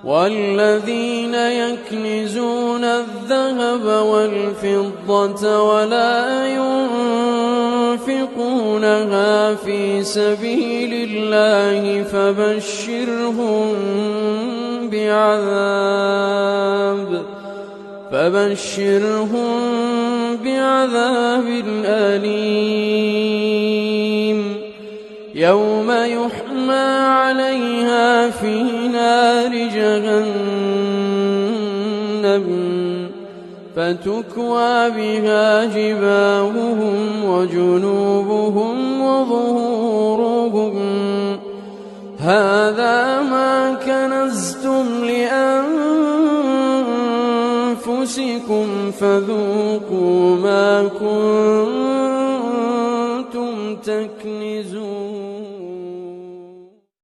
والذين يكنزون الذهب والفضة ولا ينفقونها في سبيل الله فبشرهم بعذاب أليم يوم يحمى عليها في نار جهنم فتكوى بها جباههم وجنوبهم وظهورهم هذا ما كنزتم لأنفسكم فذوقوا ما كنتم